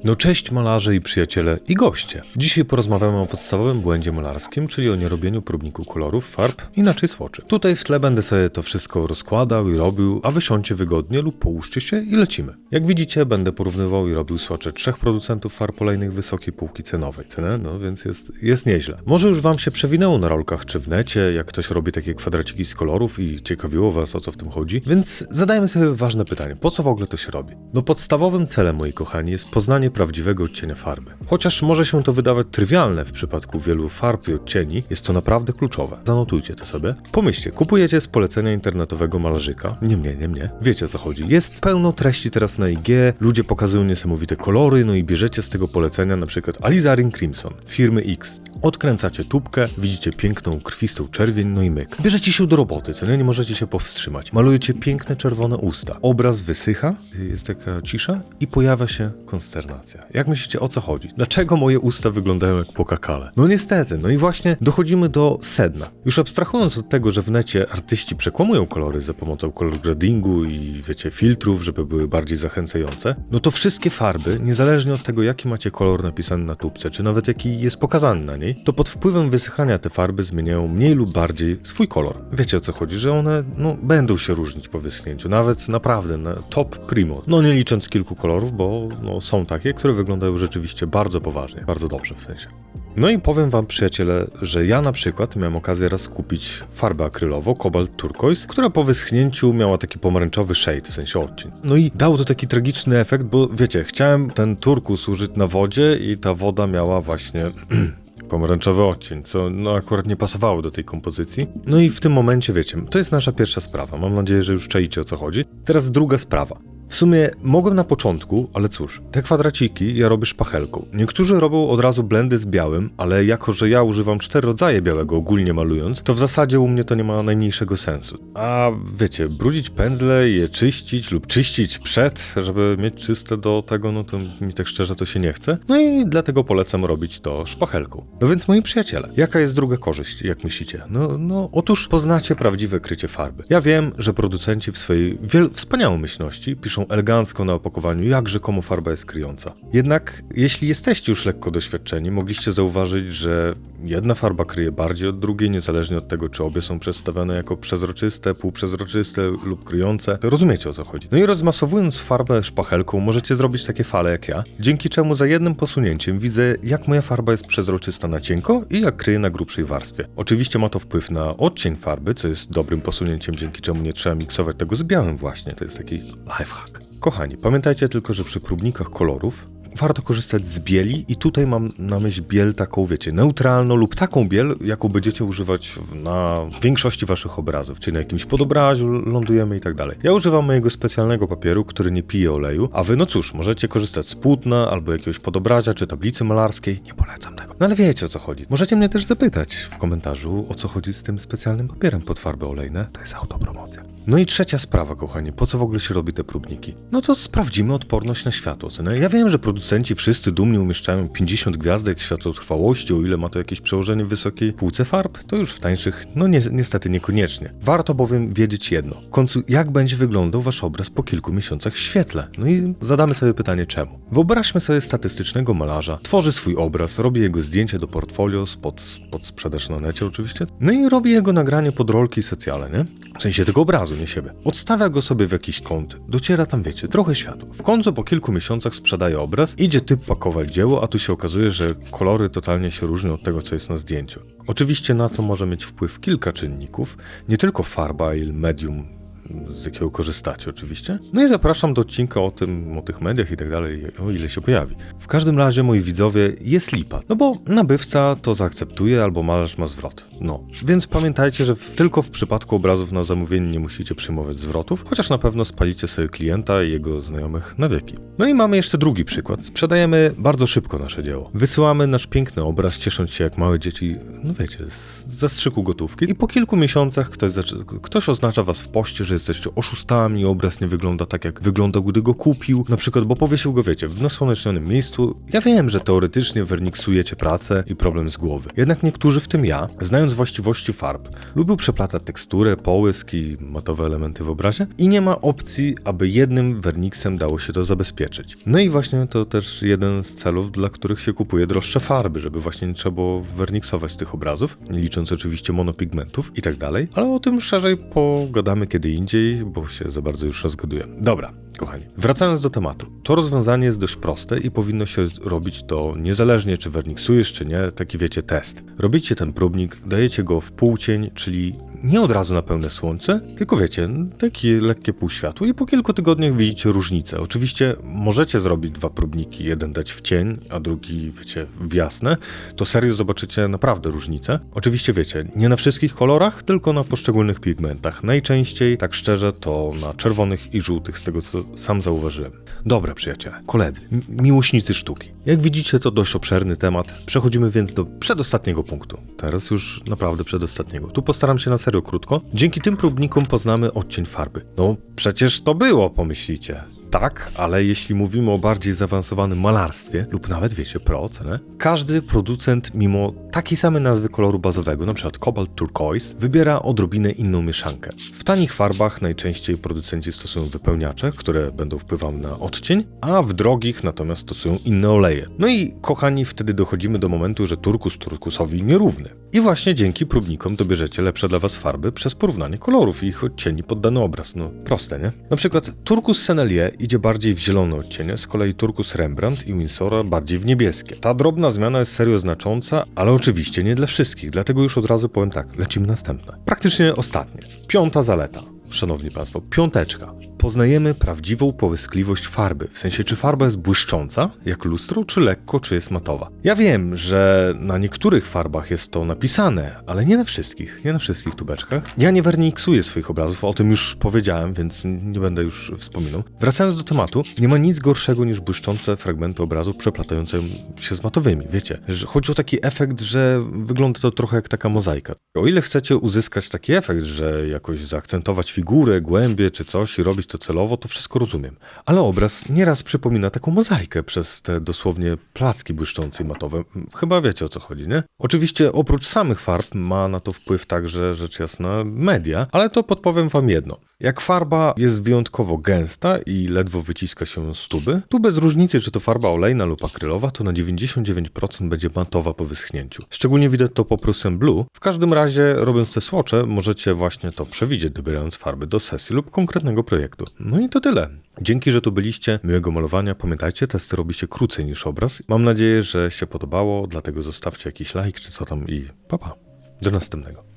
No cześć malarze i przyjaciele i goście. Dzisiaj porozmawiamy o podstawowym błędzie malarskim, czyli o nierobieniu próbniku kolorów, farb, inaczej swatchy. Tutaj w tle będę sobie to wszystko rozkładał i robił, a wy siądźcie wygodnie lub połóżcie się i lecimy. Jak widzicie, będę porównywał i robił swatche 3 producentów farb olejnych wysokiej półki cenowej, no więc jest nieźle. Może już wam się przewinęło na rolkach czy w necie, jak ktoś robi takie kwadraciki z kolorów i ciekawiło was, o co w tym chodzi, więc zadajmy sobie ważne pytanie, po co w ogóle to się robi? No podstawowym celem, moi kochani, jest poznanie prawdziwego odcienia farby. Chociaż może się to wydawać trywialne w przypadku wielu farb i odcieni, jest to naprawdę kluczowe. Zanotujcie to sobie. Pomyślcie, kupujecie z polecenia internetowego malarzyka. Nie mnie. Wiecie o co chodzi. Jest pełno treści teraz na IG, ludzie pokazują niesamowite kolory, no i bierzecie z tego polecenia na przykład Alizarin Crimson firmy X. Odkręcacie tubkę, widzicie piękną, krwistą czerwień, no i myk. Bierzecie się do roboty, nie możecie się powstrzymać. Malujecie piękne, czerwone usta. Obraz wysycha, jest taka cisza i pojawia się konsternacja. Jak myślicie, o co chodzi? Dlaczego moje usta wyglądają jak pokakale? No niestety, no i właśnie dochodzimy do sedna. Już abstrahując od tego, że w necie artyści przekłamują kolory za pomocą color gradingu i wiecie, filtrów, żeby były bardziej zachęcające, no to wszystkie farby, niezależnie od tego, jaki macie kolor napisany na tubce, czy nawet jaki jest pokazany na niej, to pod wpływem wysychania te farby zmieniają mniej lub bardziej swój kolor. Wiecie o co chodzi, że one będą się różnić po wyschnięciu, nawet naprawdę na top primo. No nie licząc kilku kolorów, bo są takie, które wyglądają rzeczywiście bardzo poważnie, bardzo dobrze w sensie. No i powiem wam, przyjaciele, że ja na przykład miałem okazję raz kupić farbę akrylową Cobalt Turquoise, która po wyschnięciu miała taki pomarańczowy shade, w sensie odcień. No i dało to taki tragiczny efekt, bo wiecie, chciałem ten turkus użyć na wodzie i ta woda miała właśnie pomarańczowy odcień, co akurat nie pasowało do tej kompozycji. No i w tym momencie, wiecie, to jest nasza pierwsza sprawa. Mam nadzieję, że już czaicie, o co chodzi. Teraz druga sprawa. W sumie mogłem na początku, ale cóż, te kwadraciki ja robię szpachelką. Niektórzy robią od razu blendy z białym, ale jako, że ja używam 4 rodzaje białego ogólnie malując, to w zasadzie u mnie to nie ma najmniejszego sensu. A wiecie, brudzić pędzle i je czyścić lub czyścić przed, żeby mieć czyste do tego, no to mi tak szczerze to się nie chce. No i dlatego polecam robić to szpachelką. No więc moi przyjaciele, jaka jest druga korzyść, jak myślicie? No otóż poznacie prawdziwe krycie farby. Ja wiem, że producenci w swojej wspaniałomyślności piszą elegancko na opakowaniu, jak rzekomo farba jest kryjąca. Jednak, jeśli jesteście już lekko doświadczeni, mogliście zauważyć, że jedna farba kryje bardziej od drugiej, niezależnie od tego, czy obie są przedstawione jako przezroczyste, półprzezroczyste lub kryjące. Rozumiecie, o co chodzi. No i rozmasowując farbę szpachelką, możecie zrobić takie fale jak ja, dzięki czemu za jednym posunięciem widzę, jak moja farba jest przezroczysta na cienko i jak kryje na grubszej warstwie. Oczywiście ma to wpływ na odcień farby, co jest dobrym posunięciem, dzięki czemu nie trzeba miksować tego z białym właśnie. To jest taki lifehack. Kochani, pamiętajcie tylko, że przy próbnikach kolorów warto korzystać z bieli i tutaj mam na myśl biel taką, wiecie, neutralną lub taką biel, jaką będziecie używać na większości waszych obrazów, czyli na jakimś podobraziu lądujemy i tak dalej. Ja używam mojego specjalnego papieru, który nie pije oleju, a wy, no cóż, możecie korzystać z płótna albo jakiegoś podobrazia czy tablicy malarskiej, nie polecam tego. No ale wiecie, o co chodzi. Możecie mnie też zapytać w komentarzu, o co chodzi z tym specjalnym papierem pod farby olejne. To jest autopromocja. No i trzecia sprawa, kochani, po co w ogóle się robi te próbniki? No to sprawdzimy odporność na światło. Ja wiem, że producenci wszyscy dumnie umieszczają 50 gwiazdek światłotrwałości, o ile ma to jakieś przełożenie w wysokiej półce farb, to już w tańszych, niestety niekoniecznie. Warto bowiem wiedzieć jedno. W końcu, jak będzie wyglądał wasz obraz po kilku miesiącach w świetle? No i zadamy sobie pytanie, czemu? Wyobraźmy sobie statystycznego malarza, tworzy swój obraz, robi jego zdjęcie do portfolio, pod sprzedaż na necie oczywiście, no i robi jego nagranie pod rolki socjale, nie? W sensie tego obrazu, nie siebie. Odstawia go sobie w jakiś kąt, dociera tam, wiecie, trochę światła. W końcu po kilku miesiącach sprzedaje obraz, idzie typ pakować dzieło, a tu się okazuje, że kolory totalnie się różnią od tego, co jest na zdjęciu. Oczywiście na to może mieć wpływ kilka czynników, nie tylko farba i medium, z jakiego korzystacie oczywiście. No i zapraszam do odcinka o tych mediach i tak dalej, o ile się pojawi. W każdym razie, moi widzowie, jest lipa, no bo nabywca to zaakceptuje albo malarz ma zwrot. No, więc pamiętajcie, że tylko w przypadku obrazów na zamówienie nie musicie przyjmować zwrotów, chociaż na pewno spalicie sobie klienta i jego znajomych na wieki. No i mamy jeszcze drugi przykład. Sprzedajemy bardzo szybko nasze dzieło. Wysyłamy nasz piękny obraz, ciesząc się jak małe dzieci, no wiecie, z zastrzyku gotówki i po kilku miesiącach ktoś oznacza was w poście, że jesteście oszustami, obraz nie wygląda tak, jak wyglądał, gdy go kupił, na przykład, bo powiesił go, wiecie, w nasłonecznionym miejscu. Ja wiem, że teoretycznie werniksujecie pracę i problem z głowy. Jednak niektórzy, w tym ja, znając właściwości farb, lubią przeplatać teksturę, połysk i matowe elementy w obrazie i nie ma opcji, aby jednym werniksem dało się to zabezpieczyć. No i właśnie to też jeden z celów, dla których się kupuje droższe farby, żeby właśnie nie trzeba było werniksować tych obrazów, nie licząc oczywiście monopigmentów i tak dalej, ale o tym szerzej pogadamy kiedy indziej, bo się za bardzo już rozgaduję. Dobra, kochani, wracając do tematu. To rozwiązanie jest dość proste i powinno się robić to niezależnie, czy werniksujesz, czy nie, taki wiecie, test. Robicie ten próbnik, dajecie go w półcień, czyli nie od razu na pełne słońce, tylko wiecie, takie lekkie półświatło i po kilku tygodniach widzicie różnicę. Oczywiście możecie zrobić dwa próbniki, jeden dać w cień, a drugi, wiecie, w jasne, to serio zobaczycie naprawdę różnicę. Oczywiście wiecie, nie na wszystkich kolorach, tylko na poszczególnych pigmentach. Najczęściej, tak szczerze, to na czerwonych i żółtych, z tego co sam zauważyłem. Dobra, przyjaciele, koledzy, miłośnicy sztuki. Jak widzicie, to dość obszerny temat. Przechodzimy więc do przedostatniego punktu. Teraz już naprawdę przedostatniego. Tu postaram się na serio krótko. Dzięki tym próbnikom poznamy odcień farby. No, przecież to było, pomyślicie. Tak, ale jeśli mówimy o bardziej zaawansowanym malarstwie lub nawet, wiecie, pro ocenę, każdy producent mimo takiej samej nazwy koloru bazowego, np. Cobalt Turquoise, wybiera odrobinę inną mieszankę. W tanich farbach najczęściej producenci stosują wypełniacze, które będą wpływały na odcień, a w drogich natomiast stosują inne oleje. No i kochani, wtedy dochodzimy do momentu, że turkus turkusowi nierówny. I właśnie dzięki próbnikom dobierzecie lepsze dla was farby przez porównanie kolorów i ich odcieni pod dany obraz. No proste, nie? Na przykład turkus Sennelier idzie bardziej w zielone odcienie, z kolei turkus Rembrandt i Winsora bardziej w niebieskie. Ta drobna zmiana jest serio znacząca, ale oczywiście nie dla wszystkich, dlatego już od razu powiem tak, lecimy następne. Praktycznie ostatnie. 5. zaleta. Szanowni Państwo, 5. Poznajemy prawdziwą połyskliwość farby. W sensie, czy farba jest błyszcząca, jak lustro, czy lekko, czy jest matowa. Ja wiem, że na niektórych farbach jest to napisane, ale nie na wszystkich tubeczkach. Ja nie werniksuję swoich obrazów, o tym już powiedziałem, więc nie będę już wspominał. Wracając do tematu, nie ma nic gorszego niż błyszczące fragmenty obrazów przeplatające się z matowymi. Wiecie, że chodzi o taki efekt, że wygląda to trochę jak taka mozaika. O ile chcecie uzyskać taki efekt, że jakoś zaakcentować figurę, głębię czy coś i robić to celowo, to wszystko rozumiem. Ale obraz nieraz przypomina taką mozaikę przez te dosłownie placki błyszczące i matowe. Chyba wiecie, o co chodzi, nie? Oczywiście oprócz samych farb ma na to wpływ także, rzecz jasna, media, ale to podpowiem wam jedno. Jak farba jest wyjątkowo gęsta i ledwo wyciska się z tuby, tu bez różnicy, czy to farba olejna lub akrylowa, to na 99% będzie matowa po wyschnięciu. Szczególnie widać to po Prussian Blue. W każdym razie, robiąc te słocze, możecie właśnie to przewidzieć, dobierając farby do sesji lub konkretnego projektu. No i to tyle. Dzięki, że tu byliście. Miłego malowania. Pamiętajcie, testy robi się krócej niż obraz. Mam nadzieję, że się podobało, dlatego zostawcie jakiś like czy co tam i pa. Do następnego.